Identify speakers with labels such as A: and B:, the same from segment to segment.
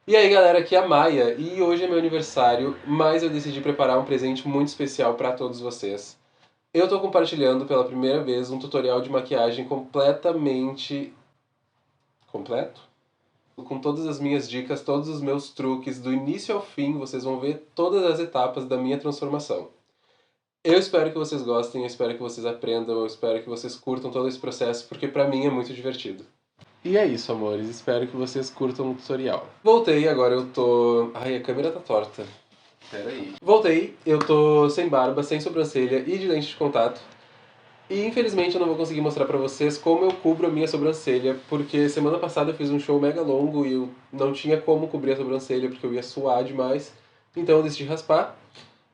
A: E aí galera, aqui é a Maia e hoje é meu aniversário, mas eu decidi preparar um presente muito especial para todos vocês. Eu tô compartilhando pela primeira vez um tutorial de maquiagem completamente completo, com todas as minhas dicas, todos os meus truques, do início ao fim, vocês vão ver todas as etapas da minha transformação. Eu espero que vocês gostem, eu espero que vocês aprendam, eu espero que vocês curtam todo esse processo, porque pra mim é muito divertido. E é isso, amores. Espero que vocês curtam o tutorial. Voltei, agora eu tô... Ai, a câmera tá torta. Pera aí. Voltei, eu tô sem barba, sem sobrancelha e de lente de contato. E infelizmente eu não vou conseguir mostrar pra vocês como eu cubro a minha sobrancelha, porque semana passada eu fiz um show mega longo e eu não tinha como cobrir a sobrancelha porque eu ia suar demais. Então eu decidi raspar.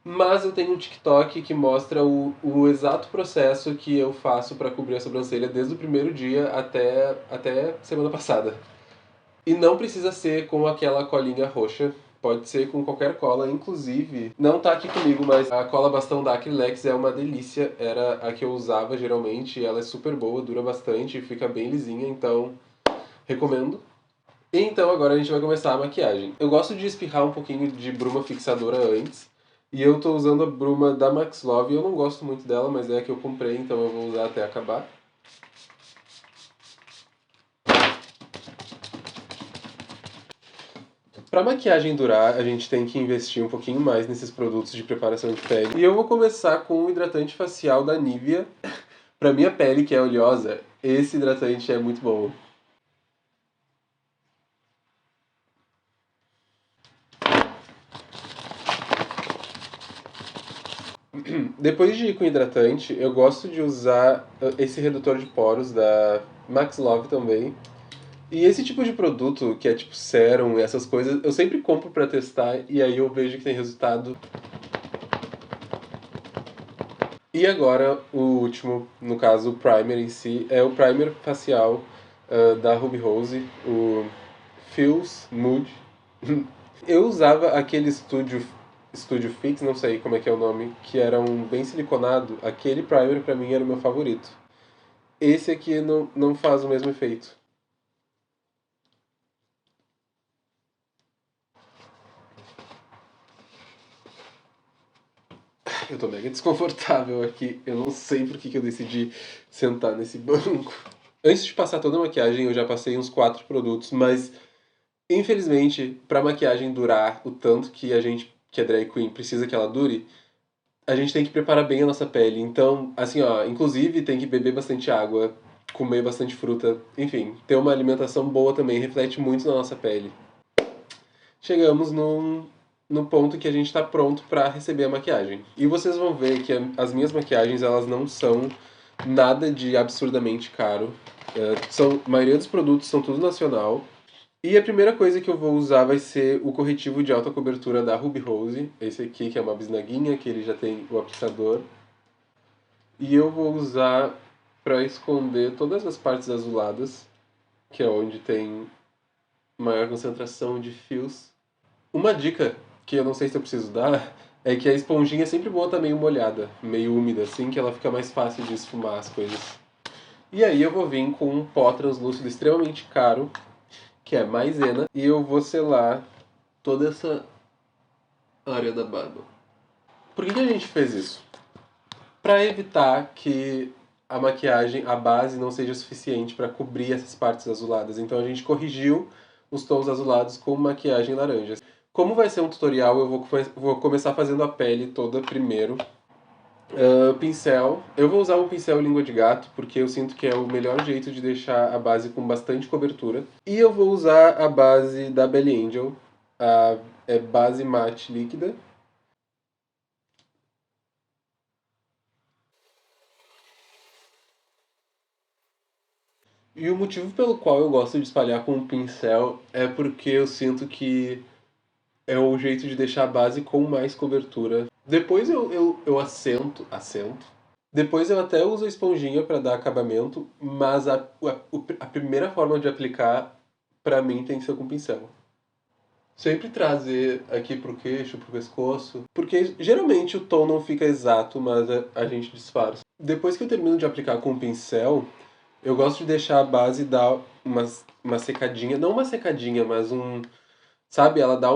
A: Mas eu tenho um TikTok que mostra o exato processo que eu faço pra cobrir a sobrancelha desde o primeiro dia até semana passada. E não precisa ser com aquela colinha roxa. Pode ser com qualquer cola, inclusive, não tá aqui comigo, mas a cola bastão da Acrylex é uma delícia. Era a que eu usava geralmente, ela é super boa, dura bastante, fica bem lisinha, então recomendo. Então agora a gente vai começar a maquiagem. Eu gosto de espirrar um pouquinho de bruma fixadora antes. E eu tô usando a bruma da Max Love. Eu não gosto muito dela, mas é a que eu comprei, então eu vou usar até acabar. Pra maquiagem durar, a gente tem que investir um pouquinho mais nesses produtos de preparação de pele. E eu vou começar com o hidratante facial da Nivea. Pra minha pele, que é oleosa, esse hidratante é muito bom. Depois de ir com hidratante, eu gosto de usar esse redutor de poros da Max Love também. E esse tipo de produto, que é tipo sérum e essas coisas, eu sempre compro pra testar e aí eu vejo que tem resultado. E agora, o último, no caso o primer em si, é o primer facial da Ruby Rose, o Feels Mood. Eu usava aquele Studio Fix, não sei como é que é o nome, que era um bem siliconado. Aquele primer pra mim era o meu favorito. Esse aqui não faz o mesmo efeito. Eu tô mega desconfortável aqui. Eu não sei por que eu decidi sentar nesse banco. Antes de passar toda a maquiagem, eu já passei uns 4 produtos, mas infelizmente, pra maquiagem durar o tanto que a gente, que é drag queen, precisa que ela dure, a gente tem que preparar bem a nossa pele. Então, assim, ó, inclusive tem que beber bastante água, comer bastante fruta, enfim, ter uma alimentação boa também reflete muito na nossa pele. Chegamos no ponto que a gente está pronto para receber a maquiagem. E vocês vão ver que as minhas maquiagens elas não são nada de absurdamente caro. A maioria dos produtos são tudo nacional. E a primeira coisa que eu vou usar vai ser o corretivo de alta cobertura da Ruby Rose. Esse aqui, que é uma bisnaguinha, que ele já tem o aplicador. E eu vou usar para esconder todas as partes azuladas, que é onde tem maior concentração de fios. Uma dica que eu não sei se eu preciso dar é que a esponjinha é sempre boa estar meio molhada, meio úmida, assim, que ela fica mais fácil de esfumar as coisas. E aí eu vou vir com um pó translúcido extremamente caro, que é maisena, e eu vou selar toda essa área da barba. Por que a gente fez isso? Para evitar que a maquiagem, a base, não seja suficiente para cobrir essas partes azuladas. Então a gente corrigiu os tons azulados com maquiagem laranja. Como vai ser um tutorial, eu vou começar fazendo a pele toda primeiro. Pincel. Eu vou usar um pincel língua de gato, porque eu sinto que é o melhor jeito de deixar a base com bastante cobertura. E eu vou usar a base da Belly Angel, a base matte líquida. E o motivo pelo qual eu gosto de espalhar com um pincel é porque eu sinto que é o jeito de deixar a base com mais cobertura. Depois eu assento. Depois eu até uso a esponjinha para dar acabamento, mas a primeira forma de aplicar, pra mim, tem que ser com pincel. Sempre trazer aqui pro queixo, pro pescoço, porque geralmente o tom não fica exato, mas a gente disfarça. Depois que eu termino de aplicar com o pincel, eu gosto de deixar a base dar uma secadinha, não uma secadinha, mas sabe, ela dá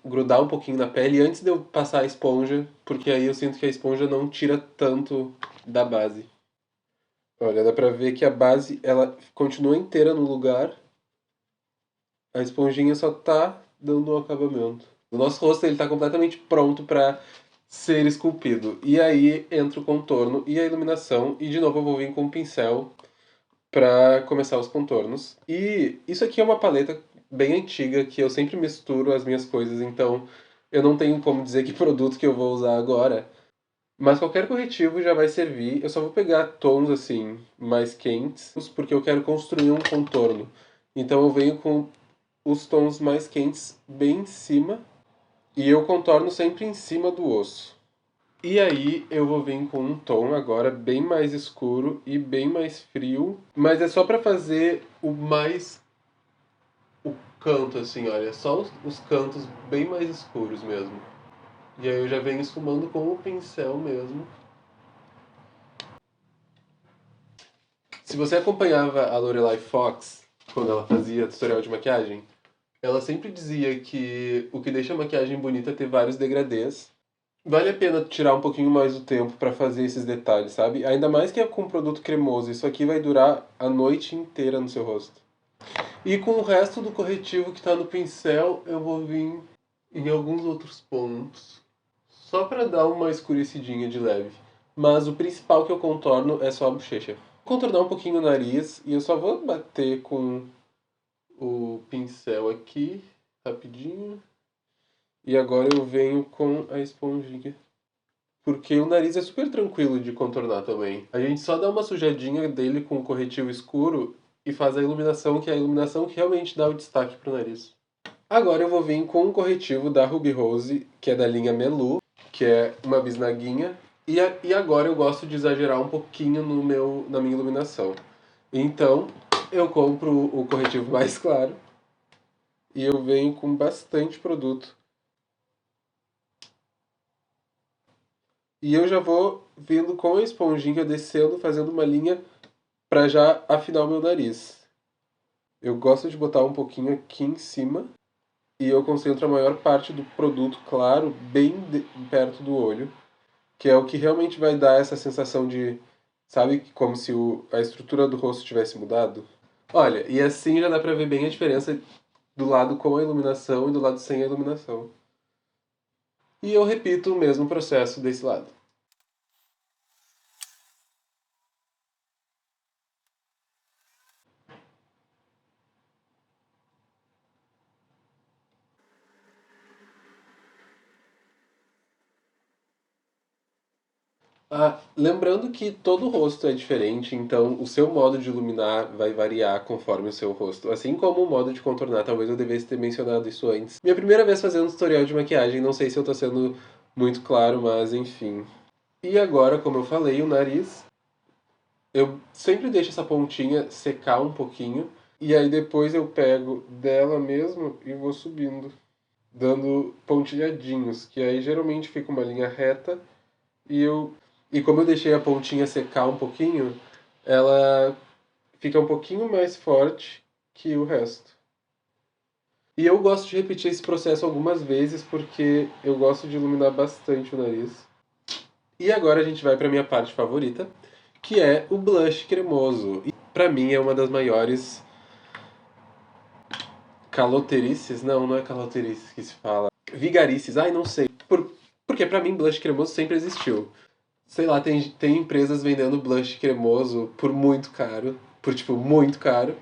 A: grudar um pouquinho na pele antes de eu passar a esponja, porque aí eu sinto que a esponja não tira tanto da base. Olha, dá pra ver que a base, ela continua inteira no lugar, a esponjinha só tá dando um acabamento. O nosso rosto, ele tá completamente pronto pra ser esculpido. E aí entra o contorno e a iluminação, e de novo eu vou vir com um pincel pra começar os contornos. E isso aqui é uma paleta bem antiga que eu sempre misturo as minhas coisas, então eu não tenho como dizer que produto que eu vou usar agora. Mas qualquer corretivo já vai servir. Eu só vou pegar tons assim mais quentes, porque eu quero construir um contorno. Então eu venho com os tons mais quentes bem em cima e eu contorno sempre em cima do osso. E aí eu vou vir com um tom agora bem mais escuro e bem mais frio, mas é só pra fazer o canto assim, olha, só os cantos bem mais escuros mesmo. E aí eu já venho esfumando com o pincel mesmo. Se você acompanhava a Lorelai Fox quando ela fazia tutorial de maquiagem, ela sempre dizia que o que deixa a maquiagem bonita é ter vários degradês. Vale a pena tirar um pouquinho mais do tempo pra fazer esses detalhes, sabe? Ainda mais que é com produto cremoso. Isso aqui vai durar a noite inteira no seu rosto. E com o resto do corretivo que tá no pincel, eu vou vir em alguns outros pontos. Só pra dar uma escurecidinha de leve. Mas o principal que eu contorno é só a bochecha. Vou contornar um pouquinho o nariz e eu só vou bater com o pincel aqui, rapidinho. E agora eu venho com a esponjinha. Porque o nariz é super tranquilo de contornar também. A gente só dá uma sujadinha dele com o corretivo escuro e faz a iluminação, que é a iluminação que realmente dá o destaque pro nariz. Agora eu vou vir com um corretivo da Ruby Rose, que é da linha Melu, que é uma bisnaguinha. E agora eu gosto de exagerar um pouquinho na minha iluminação. Então eu compro o corretivo mais claro e eu venho com bastante produto. E eu já vou vindo com a esponjinha descendo, fazendo uma linha para já afinar o meu nariz. Eu gosto de botar um pouquinho aqui em cima e eu concentro a maior parte do produto claro perto do olho, que é o que realmente vai dar essa sensação de, sabe, como se a estrutura do rosto tivesse mudado. Olha, e assim já dá pra ver bem a diferença do lado com a iluminação e do lado sem a iluminação. E eu repito o mesmo processo desse lado. Ah, lembrando que todo rosto é diferente, então o seu modo de iluminar vai variar conforme o seu rosto. Assim como o modo de contornar, talvez eu devesse ter mencionado isso antes. Minha primeira vez fazendo um tutorial de maquiagem, não sei se eu tô sendo muito claro, mas enfim. E agora, como eu falei, o nariz, eu sempre deixo essa pontinha secar um pouquinho, e aí depois eu pego dela mesmo e vou subindo, dando pontilhadinhos, que aí geralmente fica uma linha reta. E eu e como eu deixei a pontinha secar um pouquinho, ela fica um pouquinho mais forte que o resto. E eu gosto de repetir esse processo algumas vezes porque eu gosto de iluminar bastante o nariz. E agora a gente vai para minha parte favorita, que é o blush cremoso. E para mim é uma das maiores caloterices, não é caloterices que se fala, vigarices, ai não sei. Porque para mim blush cremoso sempre existiu. Sei lá, tem empresas vendendo blush cremoso por muito caro. Por, tipo, muito caro.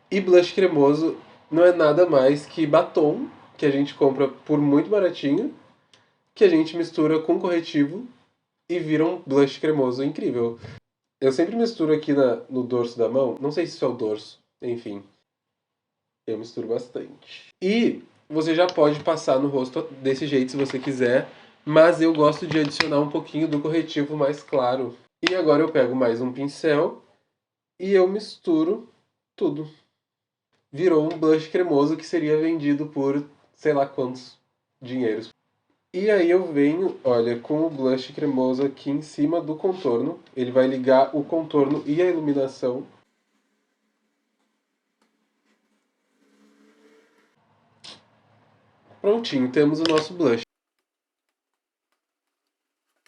A: E blush cremoso não é nada mais que batom que a gente compra por muito baratinho, que a gente mistura com corretivo e vira um blush cremoso incrível. Eu sempre misturo aqui no dorso da mão. Não sei se isso é o dorso. Enfim, eu misturo bastante. E você já pode passar no rosto desse jeito se você quiser, mas eu gosto de adicionar um pouquinho do corretivo mais claro. E agora eu pego mais um pincel e eu misturo tudo. Virou um blush cremoso que seria vendido por sei lá quantos dinheiros. E aí eu venho, olha, com o blush cremoso aqui em cima do contorno. Ele vai ligar o contorno e a iluminação. Prontinho, temos o nosso blush.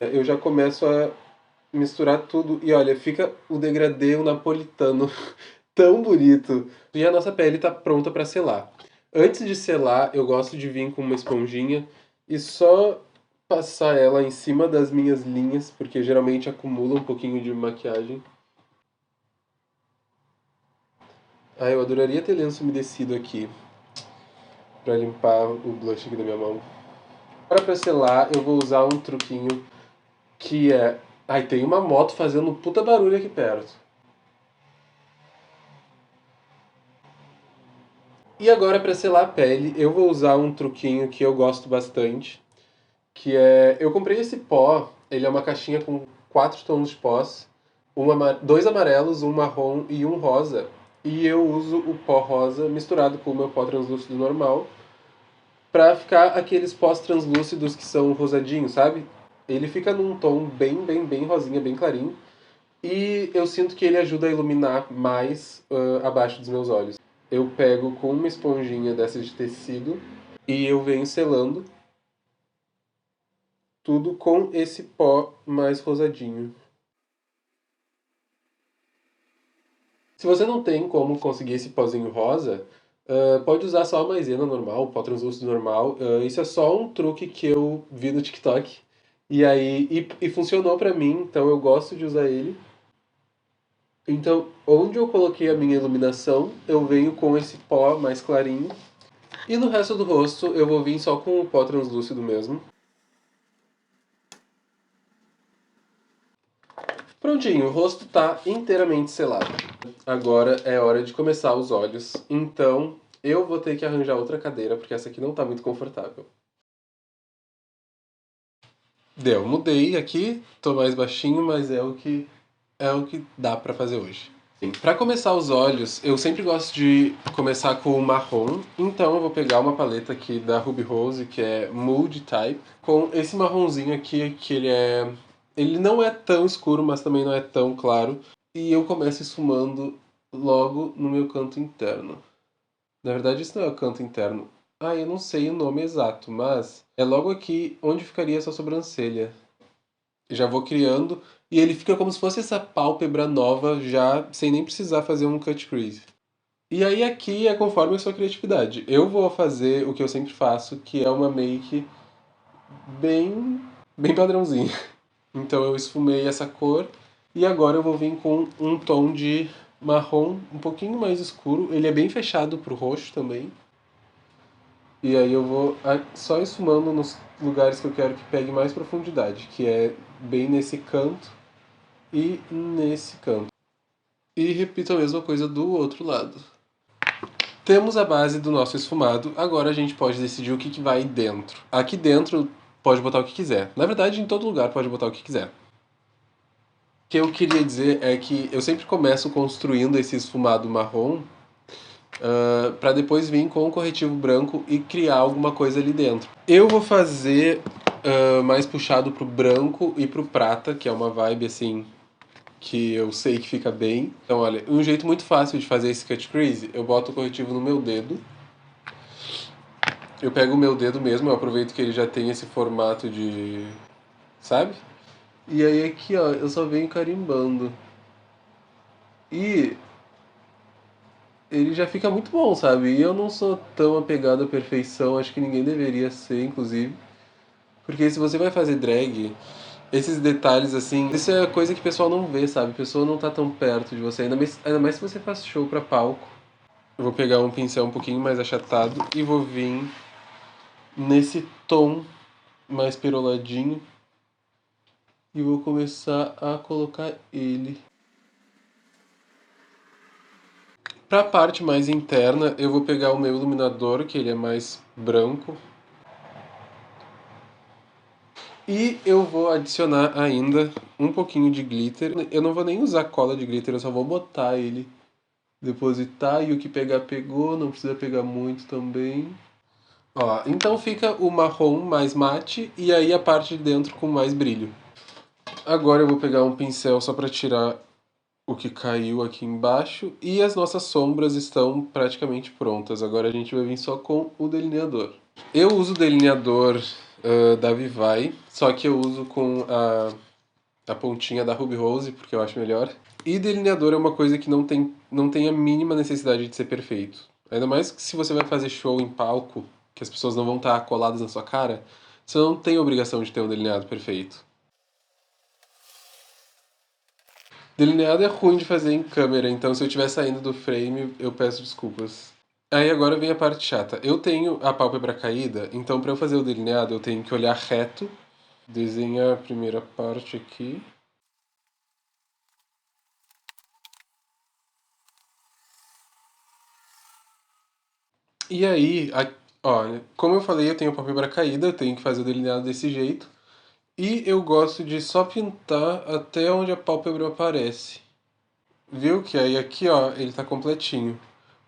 A: Eu já começo a misturar tudo e olha, fica o degradê, o napolitano tão bonito. E a nossa pele tá pronta para selar. Antes de selar, eu gosto de vir com uma esponjinha e só passar ela em cima das minhas linhas, porque geralmente acumula um pouquinho de maquiagem. Ah, eu adoraria ter lenço umedecido aqui para limpar o blush aqui da minha mão. Agora para selar, eu vou usar um truquinho que é... Ai, tem uma moto fazendo um puta barulho aqui perto. E agora para selar a pele, eu vou usar um truquinho que eu gosto bastante, que é... Eu comprei esse pó, ele é uma caixinha com 4 tons de pós, dois amarelos, um marrom e um rosa. E eu uso o pó rosa misturado com o meu pó translúcido normal, pra ficar aqueles pós translúcidos que são rosadinhos, sabe? Ele fica num tom bem rosinha, bem clarinho. E eu sinto que ele ajuda a iluminar mais abaixo dos meus olhos. Eu pego com uma esponjinha dessa de tecido e eu venho selando tudo com esse pó mais rosadinho. Se você não tem como conseguir esse pozinho rosa, pode usar só a maisena normal, o pó translúcido normal. Isso é só um truque que eu vi no TikTok. E aí, e funcionou pra mim, então eu gosto de usar ele. Então, onde eu coloquei a minha iluminação, eu venho com esse pó mais clarinho. E no resto do rosto, eu vou vir só com o pó translúcido mesmo. Prontinho, o rosto tá inteiramente selado. Agora é hora de começar os olhos. Então, eu vou ter que arranjar outra cadeira, porque essa aqui não tá muito confortável. Deu, mudei aqui, tô mais baixinho, mas é o que dá pra fazer hoje. Para começar os olhos, eu sempre gosto de começar com o marrom, então eu vou pegar uma paleta aqui da Ruby Rose, que é Mood Type, com esse marronzinho aqui, que ele não é tão escuro, mas também não é tão claro, e eu começo esfumando logo no meu canto interno. Na verdade, isso não é o canto interno. Ah, eu não sei o nome exato, mas é logo aqui onde ficaria essa sobrancelha. Já vou criando e ele fica como se fosse essa pálpebra nova já sem nem precisar fazer um cut crease. E aí aqui é conforme a sua criatividade. Eu vou fazer o que eu sempre faço, que é uma make bem padrãozinha. Então eu esfumei essa cor e agora eu vou vir com um tom de marrom um pouquinho mais escuro. Ele é bem fechado pro roxo também. E aí eu vou só esfumando nos lugares que eu quero que pegue mais profundidade, que é bem nesse canto e nesse canto. E repito a mesma coisa do outro lado. Temos a base do nosso esfumado, agora a gente pode decidir o que vai dentro. Aqui dentro pode botar o que quiser. Na verdade, em todo lugar pode botar o que quiser. O que eu queria dizer é que eu sempre começo construindo esse esfumado marrom para depois vir com o corretivo branco e criar alguma coisa ali dentro. Eu vou fazer mais puxado pro branco e pro prata, que é uma vibe assim que eu sei que fica bem. Então, olha, um jeito muito fácil de fazer esse cut crease, eu boto o corretivo no meu dedo. Eu pego o meu dedo mesmo, eu aproveito que ele já tem esse formato de... sabe? E aí aqui, ó, eu só venho carimbando. E ele já fica muito bom, sabe? E eu não sou tão apegado à perfeição, acho que ninguém deveria ser, inclusive. Porque se você vai fazer drag, esses detalhes assim, isso é coisa que o pessoal não vê, sabe? A pessoa não tá tão perto de você, ainda mais se você faz show pra palco. Eu vou pegar um pincel um pouquinho mais achatado e vou vir nesse tom mais peroladinho e vou começar a colocar ele. Pra parte mais interna, eu vou pegar o meu iluminador, que ele é mais branco. E eu vou adicionar ainda um pouquinho de glitter. Eu não vou nem usar cola de glitter, eu só vou botar ele, depositar, e o que pegar pegou, não precisa pegar muito também. Ó, então fica o marrom mais mate e aí a parte de dentro com mais brilho. Agora eu vou pegar um pincel só para tirar o que caiu aqui embaixo e as nossas sombras estão praticamente prontas. Agora a gente vai vir só com o delineador. Eu uso o delineador da Vivai, só que eu uso com a pontinha da Ruby Rose, porque eu acho melhor. E delineador é uma coisa que não tem a mínima necessidade de ser perfeito. Ainda mais que se você vai fazer show em palco, que as pessoas não vão estar coladas na sua cara, você não tem obrigação de ter um delineado perfeito. Delineado é ruim de fazer em câmera, então se eu estiver saindo do frame, eu peço desculpas. Aí agora vem a parte chata. Eu tenho a pálpebra caída, então para eu fazer o delineado eu tenho que olhar reto, desenhar a primeira parte aqui. E aí, olha, como eu falei, eu tenho a pálpebra caída, eu tenho que fazer o delineado desse jeito. E eu gosto de só pintar até onde a pálpebra aparece. Viu que aí aqui, ó, ele tá completinho.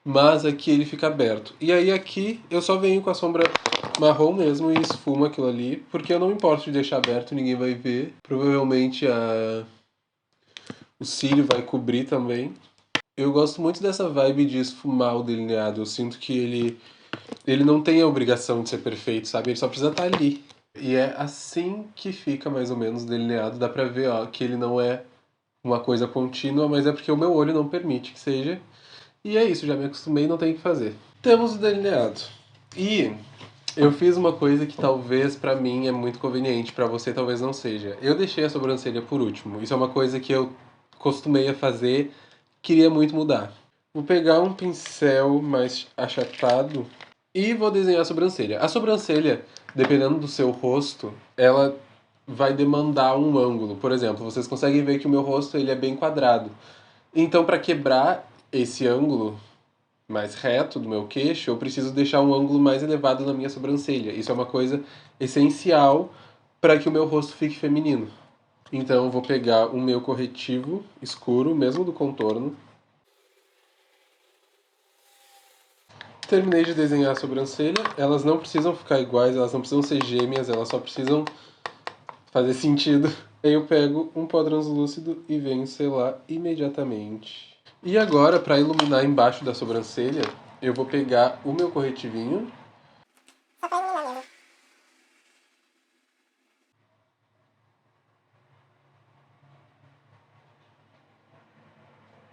A: Mas aqui ele fica aberto. E aí aqui eu só venho com a sombra marrom mesmo e esfumo aquilo ali, porque eu não me importo de deixar aberto, ninguém vai ver. Provavelmente o cílio vai cobrir também. Eu gosto muito dessa vibe de esfumar o delineado. Eu sinto que ele não tem a obrigação de ser perfeito, sabe? Ele só precisa estar ali. E é assim que fica mais ou menos delineado. Dá pra ver, ó, que ele não é uma coisa contínua, mas é porque o meu olho não permite que seja. E é isso, já me acostumei e não tenho o que fazer. Temos o delineado. E eu fiz uma coisa que talvez pra mim é muito conveniente, pra você talvez não seja. Eu deixei a sobrancelha por último. Isso é uma coisa que eu costumei a fazer, queria muito mudar. Vou pegar um pincel mais achatado e vou desenhar a sobrancelha. A sobrancelha, dependendo do seu rosto, ela vai demandar um ângulo. Por exemplo, vocês conseguem ver que o meu rosto ele é bem quadrado. Então, para quebrar esse ângulo mais reto do meu queixo, eu preciso deixar um ângulo mais elevado na minha sobrancelha. Isso é uma coisa essencial para que o meu rosto fique feminino. Então, eu vou pegar o meu corretivo escuro, mesmo do contorno. Terminei de desenhar a sobrancelha. Elas não precisam ficar iguais, elas não precisam ser gêmeas, elas só precisam fazer sentido. Aí eu pego um pó translúcido e venho selar imediatamente. E agora, para iluminar embaixo da sobrancelha, eu vou pegar o meu corretivinho. Só pra iluminar mesmo.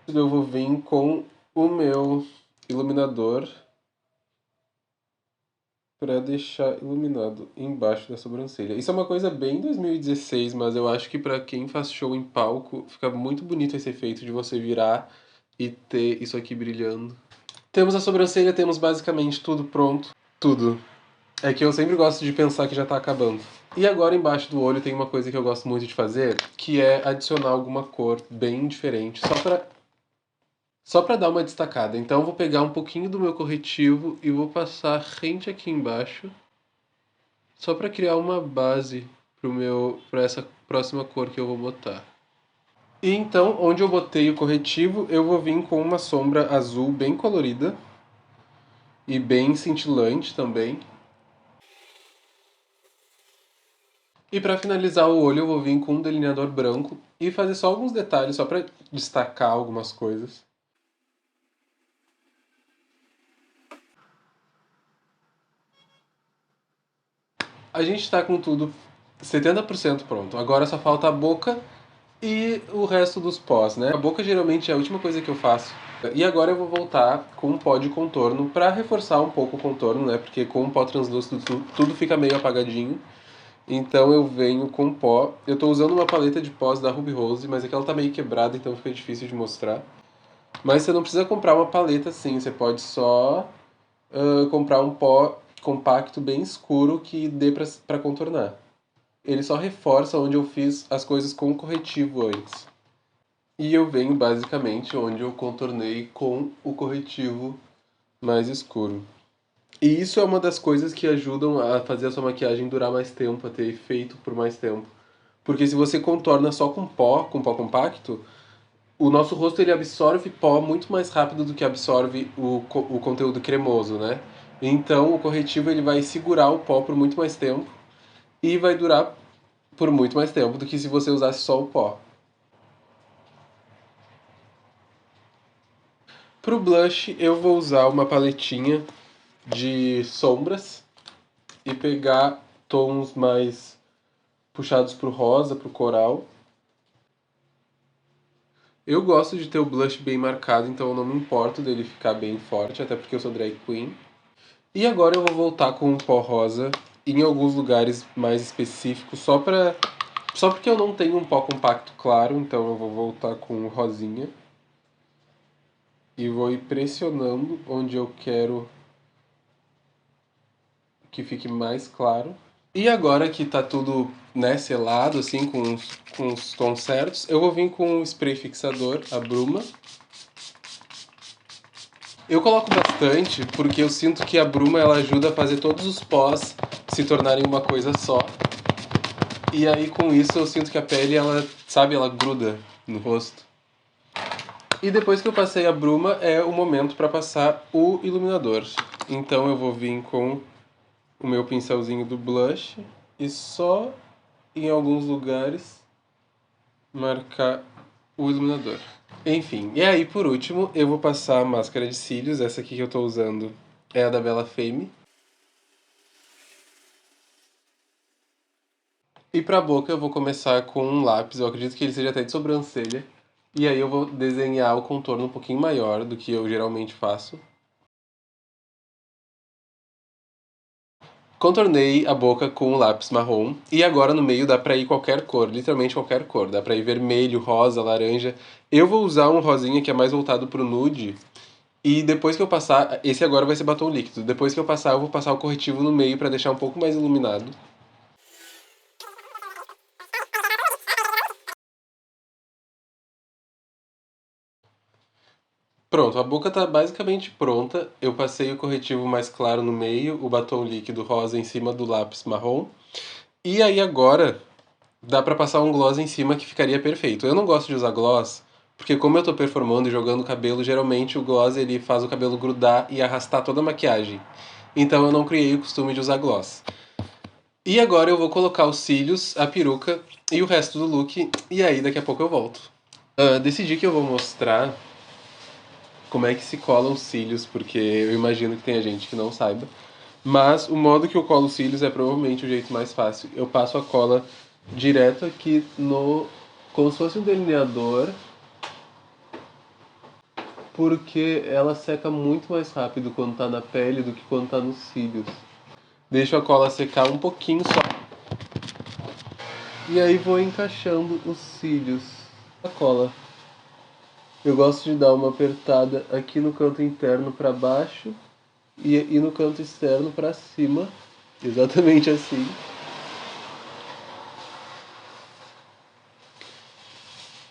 A: Eu vou vir com o meu iluminador para deixar iluminado embaixo da sobrancelha. Isso é uma coisa bem 2016, mas eu acho que para quem faz show em palco, fica muito bonito esse efeito de você virar e ter isso aqui brilhando. Temos a sobrancelha, temos basicamente tudo pronto. Tudo. É que eu sempre gosto de pensar que já tá acabando. E agora embaixo do olho tem uma coisa que eu gosto muito de fazer, que é adicionar alguma cor bem diferente, só pra dar uma destacada. Então eu vou pegar um pouquinho do meu corretivo e vou passar rente aqui embaixo, só pra criar uma base para essa próxima cor que eu vou botar. E então, onde eu botei o corretivo, eu vou vir com uma sombra azul bem colorida e bem cintilante também. E para finalizar o olho, eu vou vir com um delineador branco e fazer só alguns detalhes, só para destacar algumas coisas. A gente está com tudo 70% pronto. Agora só falta a boca e o resto dos pós, né? A boca geralmente é a última coisa que eu faço. E agora eu vou voltar com um pó de contorno para reforçar um pouco o contorno, né? Porque com o pó translúcido tudo fica meio apagadinho. Então eu venho com pó. Eu tô usando uma paleta de pós da Ruby Rose, mas é que ela tá meio quebrada, então fica difícil de mostrar. Mas você não precisa comprar uma paleta assim, você pode só comprar um pó compacto bem escuro que dê pra contornar. Ele só reforça onde eu fiz as coisas com corretivo antes. E eu venho basicamente onde eu contornei com o corretivo mais escuro. E isso é uma das coisas que ajudam a fazer a sua maquiagem durar mais tempo, a ter efeito por mais tempo. Porque se você contorna só com pó compacto, o nosso rosto ele absorve pó muito mais rápido do que absorve o conteúdo cremoso, né? Então o corretivo ele vai segurar o pó por muito mais tempo e vai durar por muito mais tempo do que se você usasse só o pó. Pro blush eu vou usar uma paletinha de sombras. e pegar tons mais puxados pro rosa, pro coral. Eu gosto de ter o blush bem marcado, então eu não me importo dele ficar bem forte, até porque eu sou drag queen. E agora eu vou voltar com o pó rosa em alguns lugares mais específicos, só porque eu não tenho um pó compacto claro, então eu vou voltar com o rosinha. E vou ir pressionando onde eu quero que fique mais claro. E agora que tá tudo, né, selado, assim, com os tons certos, eu vou vir com o spray fixador, a Bruma. Eu coloco bastante porque eu sinto que a Bruma ela ajuda a fazer todos os pós se tornarem uma coisa só. E aí com isso eu sinto que a pele, ela, sabe, ela gruda no rosto. E depois que eu passei a Bruma é o momento para passar o iluminador. Então eu vou vir com o meu pincelzinho do blush e só em alguns lugares marcar o iluminador. Enfim, e aí por último eu vou passar a máscara de cílios, essa aqui que eu tô usando é a da Bella Fame. E pra boca eu vou começar com um lápis, eu acredito que ele seja até de sobrancelha. E aí eu vou desenhar o contorno um pouquinho maior do que eu geralmente faço. Contornei a boca com o lápis marrom e agora no meio dá pra ir qualquer cor, literalmente qualquer cor. Dá pra ir vermelho, rosa, laranja. Eu vou usar um rosinha que é mais voltado pro nude e depois que eu passar, esse agora vai ser batom líquido. Depois que eu passar, eu vou passar o corretivo no meio pra deixar um pouco mais iluminado. Pronto, a boca tá basicamente pronta. Eu passei o corretivo mais claro no meio, o batom líquido rosa em cima do lápis marrom. E aí agora dá pra passar um gloss em cima que ficaria perfeito. Eu não gosto de usar gloss, porque como eu tô performando e jogando o cabelo, geralmente o gloss ele faz o cabelo grudar e arrastar toda a maquiagem. Então eu não criei o costume de usar gloss. E agora eu vou colocar os cílios, a peruca e o resto do look, e aí daqui a pouco eu volto. Decidi que eu vou mostrar como é que se colam os cílios, porque eu imagino que tenha gente que não saiba. Mas o modo que eu colo os cílios é provavelmente o jeito mais fácil. Eu passo a cola direto aqui no... como se fosse um delineador, porque ela seca muito mais rápido quando tá na pele do que quando tá nos cílios. Deixo a cola secar um pouquinho só. E aí vou encaixando os cílios na cola. Eu gosto de dar uma apertada aqui no canto interno para baixo e no canto externo para cima, exatamente assim.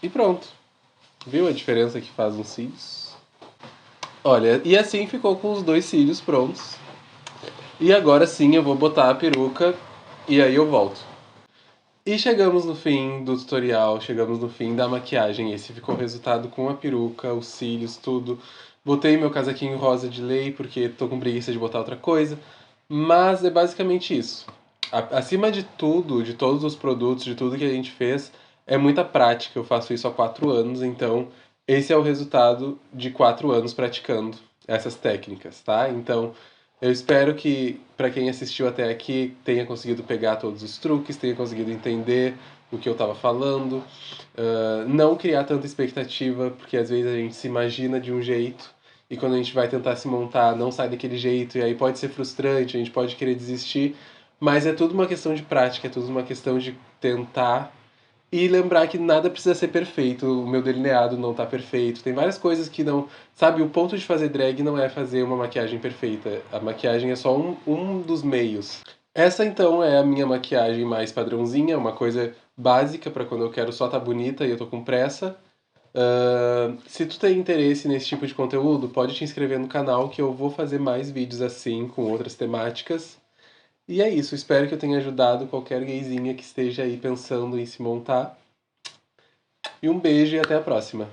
A: E pronto. Viu a diferença que faz nos cílios? Olha, e assim ficou com os dois cílios prontos. E agora sim eu vou botar a peruca e aí eu volto. E chegamos no fim do tutorial, chegamos no fim da maquiagem. Esse ficou o resultado com a peruca, os cílios, tudo. Botei meu casaquinho rosa de lei porque tô com preguiça de botar outra coisa. Mas é basicamente isso. Acima de tudo, de todos os produtos, de tudo que a gente fez, é muita prática. Eu faço isso há 4 anos, então esse é o resultado de 4 anos praticando essas técnicas, tá? Então eu espero que, para quem assistiu até aqui, tenha conseguido pegar todos os truques, tenha conseguido entender o que eu estava falando. Não criar tanta expectativa, porque às vezes a gente se imagina de um jeito e quando a gente vai tentar se montar não sai daquele jeito, e aí pode ser frustrante, a gente pode querer desistir, mas é tudo uma questão de prática, é tudo uma questão de tentar e lembrar que nada precisa ser perfeito, o meu delineado não tá perfeito, tem várias coisas que não. Sabe, o ponto de fazer drag não é fazer uma maquiagem perfeita, a maquiagem é só um dos meios. Essa então é a minha maquiagem mais padrãozinha, uma coisa básica pra quando eu quero só tá bonita e eu tô com pressa. Se tu tem interesse nesse tipo de conteúdo, pode te inscrever no canal que eu vou fazer mais vídeos assim, com outras temáticas. E é isso, espero que eu tenha ajudado qualquer gayzinha que esteja aí pensando em se montar. E um beijo e até a próxima.